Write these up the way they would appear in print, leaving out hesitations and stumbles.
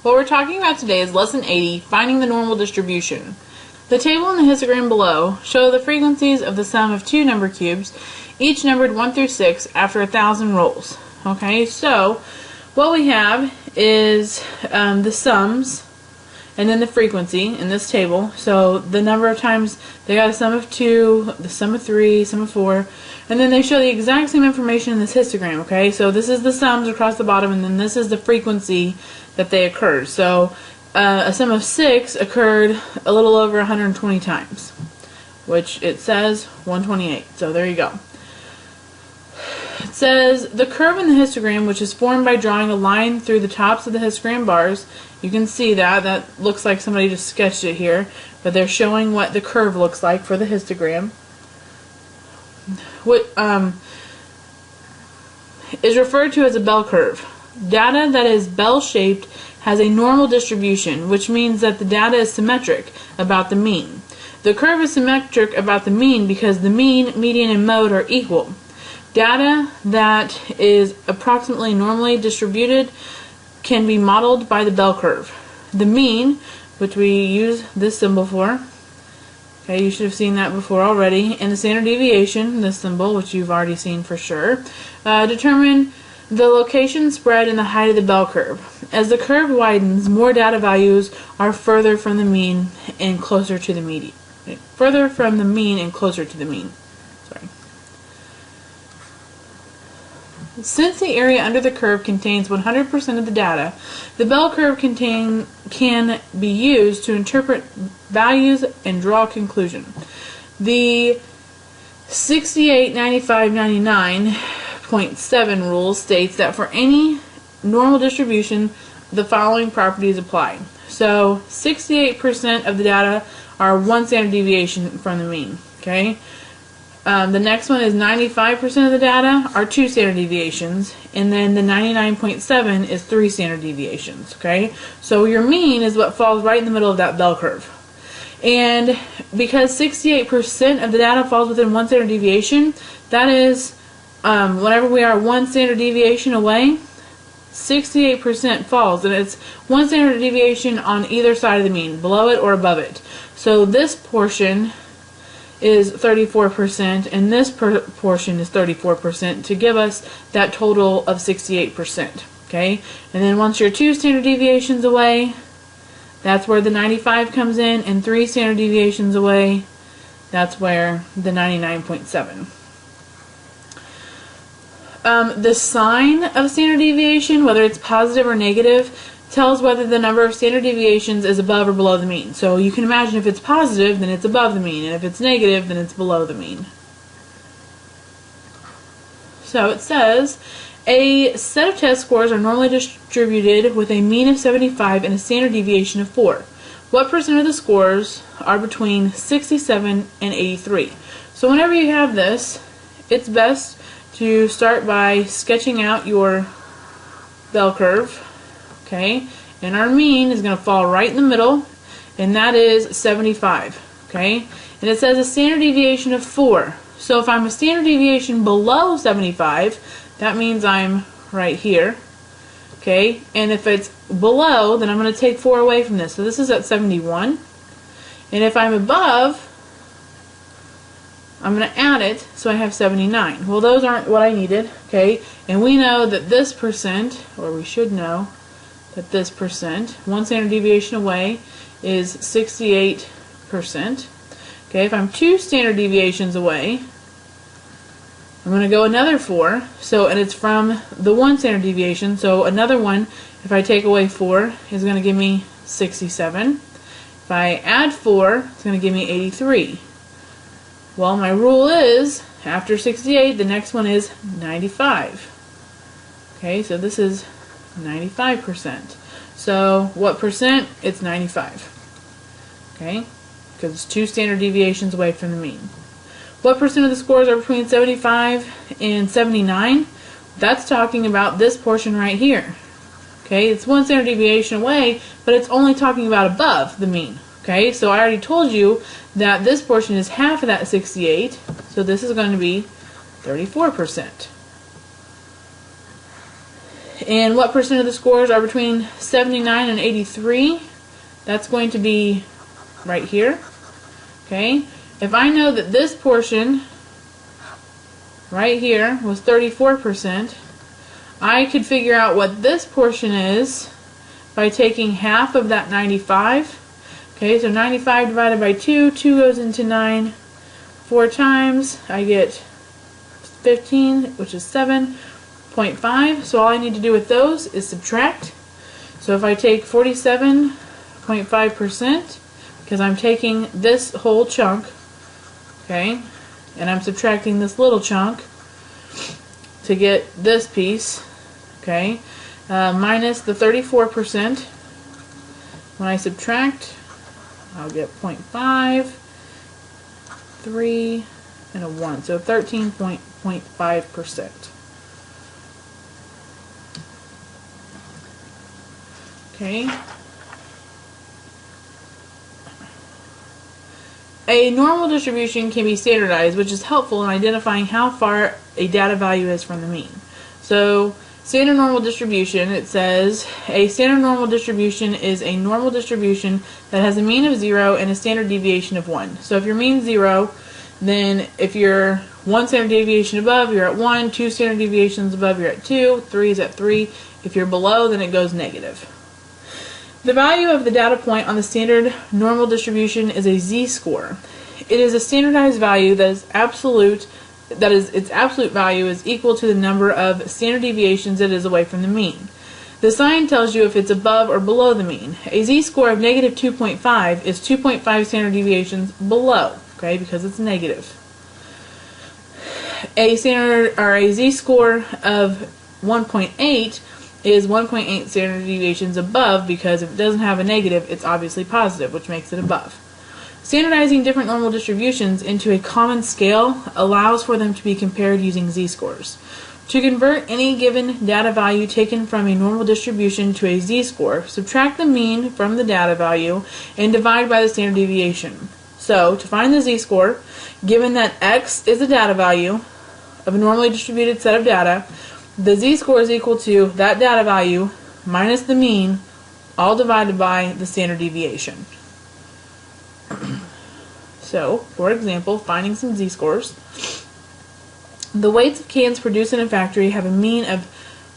What we're talking about today is Lesson 80, Finding the Normal Distribution. The table and the histogram below show the frequencies of the sum of two number cubes, each numbered 1 through 6 after 1,000 rolls. Okay, so what we have is the sums and then the frequency in this table. So the number of times they got a sum of 2, the sum of 3, sum of 4, and then they show the exact same information in this histogram. Okay, so this is the sums across the bottom, and then this is the frequency that they occurred. So a sum of 6 occurred a little over 120 times, which it says 128. So there you go. It says the curve in the histogram, which is formed by drawing a line through the tops of the histogram bars. You can see that looks like somebody just sketched it here, but they're showing what the curve looks like for the histogram. What is referred to as a bell curve. Data that is bell-shaped has a normal distribution, which means that the data is symmetric about the mean. The curve is symmetric about the mean because the mean, median, and mode are equal. Data that is approximately normally distributed can be modeled by the bell curve. The mean, which we use this symbol for, okay, you should have seen that before already, and the standard deviation, this symbol, which you've already seen for sure, determine the location, spread, and the height of the bell curve. As the curve widens, more data values are further from the mean and closer to the median. Further from the mean and closer to the mean. Sorry. Since the area under the curve contains 100% of the data, the bell curve can be used to interpret values and draw a conclusion. The 68, 95, 99.7 rule states that for any normal distribution, the following properties apply. So 68% of the data are one standard deviation from the mean. Okay. The next one is 95% of the data are 2 standard deviations, and then the 99.7 is 3 standard deviations. Okay, so your mean is what falls right in the middle of that bell curve. And because 68% of the data falls within 1 standard deviation, that is, whenever we are 1 standard deviation away, 68% falls, and it's 1 standard deviation on either side of the mean, below it or above it. So this portion is 34%, and this portion is 34% to give us that total of 68%. Okay, and then once you're 2 standard deviations away, that's where the 95 comes in, and 3 standard deviations away, that's where the 99.7. The sign of standard deviation, whether it's positive or negative, tells whether the number of standard deviations is above or below the mean. So you can imagine if it's positive, then it's above the mean, and if it's negative, then it's below the mean. So it says, a set of test scores are normally distributed with a mean of 75 and a standard deviation of 4. What percent of the scores are between 67 and 83? So whenever you have this, it's best to start by sketching out your bell curve. Okay, and our mean is going to fall right in the middle, and that is 75. Okay, and it says a standard deviation of 4. So if I'm a standard deviation below 75, that means I'm right here. Okay, and if it's below, then I'm going to take 4 away from this. So this is at 71. And if I'm above, I'm going to add it, so I have 79. Well, those aren't what I needed. Okay, and we know that this percent, or we should know, that this percent, 1 standard deviation away, is 68%. Okay, if I'm 2 standard deviations away, I'm going to go another 4. So, and it's from the 1 standard deviation. So another one, if I take away 4, is going to give me 67. If I add 4, it's going to give me 83. Well, my rule is, after 68, the next one is 95. Okay, so this is 95%. So what percent? It's 95. Okay, because it's 2 standard deviations away from the mean. What percent of the scores are between 75 and 79? That's talking about this portion right here. Okay, it's 1 standard deviation away, but it's only talking about above the mean. Okay, so I already told you that this portion is half of that 68, so this is going to be 34%. And what percent of the scores are between 79 and 83? That's going to be right here. Okay? If I know that this portion right here was 34%, I could figure out what this portion is by taking half of that 95. Okay, so 95 divided by 2, 2 goes into 9 4 times. I get 15, which is 7.5. So all I need to do with those is subtract. So if I take 47.5%, because I'm taking this whole chunk, okay, and I'm subtracting this little chunk to get this piece, okay, minus the 34%. When I subtract, I'll get 0.5, 3, and a 1, so 13.5%. Okay. A normal distribution can be standardized, which is helpful in identifying how far a data value is from the mean. So, standard normal distribution, it says, a standard normal distribution is a normal distribution that has a mean of 0 and a standard deviation of 1. So if your mean is 0, then if you're 1 standard deviation above, you're at 1, 2 standard deviations above, you're at 2, 3 is at 3. If you're below, then it goes negative. The value of the data point on the standard normal distribution is a z-score. It is a standardized value that is absolute, its absolute value is equal to the number of standard deviations it is away from the mean. The sign tells you if it's above or below the mean. A z-score of negative 2.5 is 2.5 standard deviations below, okay, because it's negative. A z-score of 1.8 is 1.8 standard deviations above, because if it doesn't have a negative, it's obviously positive, which makes it above. Standardizing different normal distributions into a common scale allows for them to be compared using z-scores. To convert any given data value taken from a normal distribution to a z-score, subtract the mean from the data value and divide by the standard deviation. So, to find the z-score, given that x is the data value of a normally distributed set of data, the z-score is equal to that data value minus the mean, all divided by the standard deviation. So, for example, finding some z-scores. The weights of cans produced in a factory have a mean of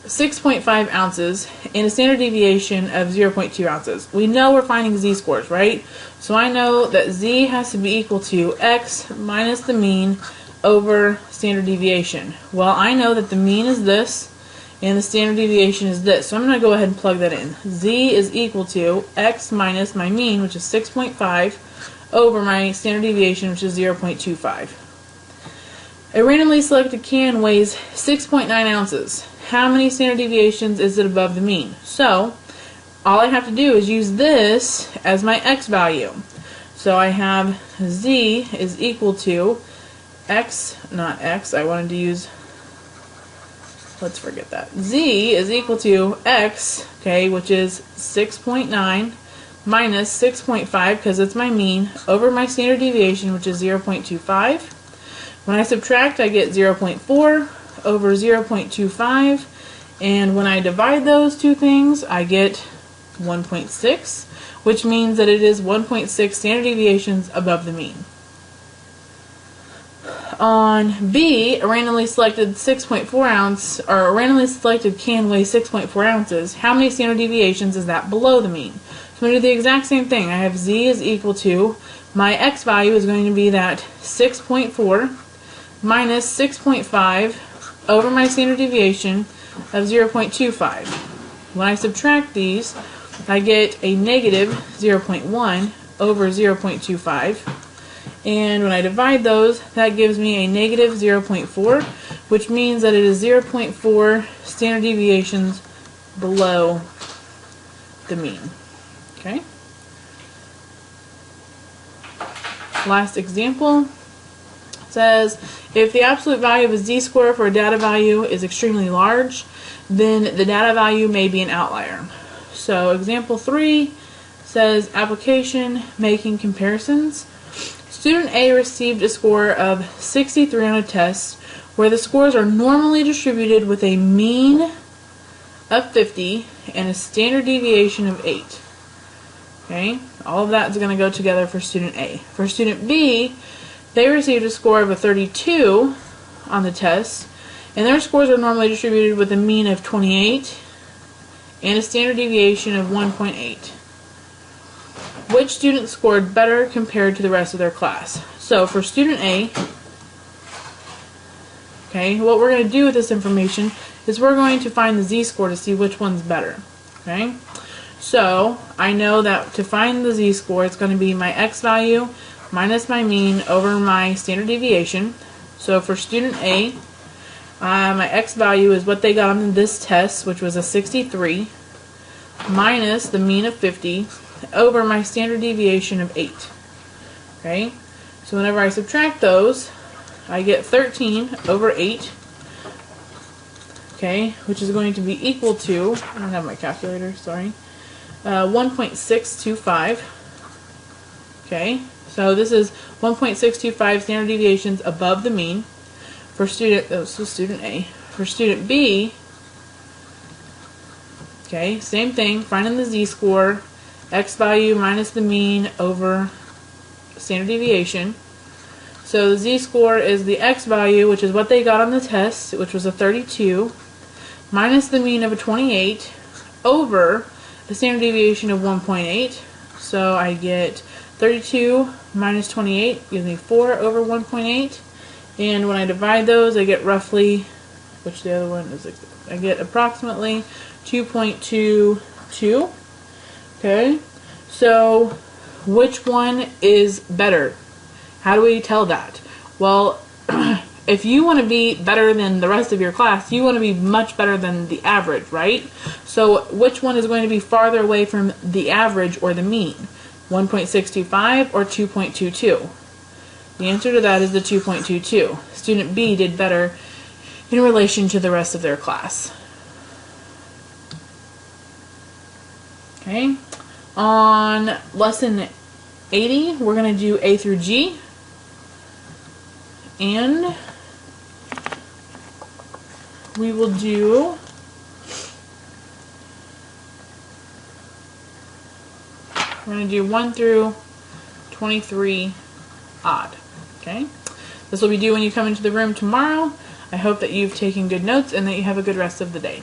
6.5 ounces and a standard deviation of 0.2 ounces. We know we're finding z-scores, right? So I know that z has to be equal to x minus the mean over standard deviation. Well, I know that the mean is this and the standard deviation is this, so I'm going to go ahead and plug that in. Z is equal to x minus my mean, which is 6.5, over my standard deviation, which is 0.25. A randomly selected can weighs 6.9 ounces. How many standard deviations is it above the mean? So, all I have to do is use this as my x value. So I have z is equal to x, not x, I wanted to use, let's forget that. Z is equal to x, okay, which is 6.9 minus 6.5, because it's my mean, over my standard deviation, which is 0.25. When I subtract, I get 0.4 over 0.25, and when I divide those two things, I get 1.6, which means that it is 1.6 standard deviations above the mean. On B, a randomly selected 6.4 ounce, or a randomly selected can weigh 6.4 ounces. How many standard deviations is that below the mean? So I'm going to do the exact same thing. I have Z is equal to, my X value is going to be that 6.4 minus 6.5 over my standard deviation of 0.25. When I subtract these, I get a negative 0.1 over 0.25. And when I divide those, that gives me a negative 0.4, which means that it is 0.4 standard deviations below the mean. Okay? Last example says, if the absolute value of a z-score for a data value is extremely large, then the data value may be an outlier. So example 3 says, application, making comparisons. Student A received a score of 63 on a test where the scores are normally distributed with a mean of 50 and a standard deviation of 8. Okay, all of that is going to go together for student A. For student B, they received a score of a 32 on the test, and their scores are normally distributed with a mean of 28 and a standard deviation of 1.8. Which student scored better compared to the rest of their class? So for student A, okay, what we're going to do with this information is we're going to find the z-score to see which one's better. Okay, so I know that to find the z-score, it's going to be my x value minus my mean over my standard deviation. So for student A, my x value is what they got on this test, which was a 63, minus the mean of 50 over my standard deviation of 8. Okay, so whenever I subtract those, I get 13 over 8, okay, which is going to be equal to, I don't have my calculator, sorry, 1.625. Okay, so this is 1.625 standard deviations above the mean for student, this was student A. For student B, okay, same thing, finding the z-score, x value minus the mean over standard deviation. So the z-score is the x value, which is what they got on the test, which was a 32, minus the mean of a 28, over the standard deviation of 1.8. So I get 32 minus 28 gives me 4 over 1.8. And when I divide those, I get roughly, which the other one is, I get approximately 2.22. Okay, so which one is better? How do we tell that? Well, if you want to be better than the rest of your class, you want to be much better than the average, right? So which one is going to be farther away from the average or the mean? 1.625 or 2.22? The answer to that is the 2.22. Student B did better in relation to the rest of their class. Okay, on lesson 80, we're going to do A through G. And we will do we're going to do 1 through 23 odd. Okay, this will be due when you come into the room tomorrow. I hope that you've taken good notes and that you have a good rest of the day.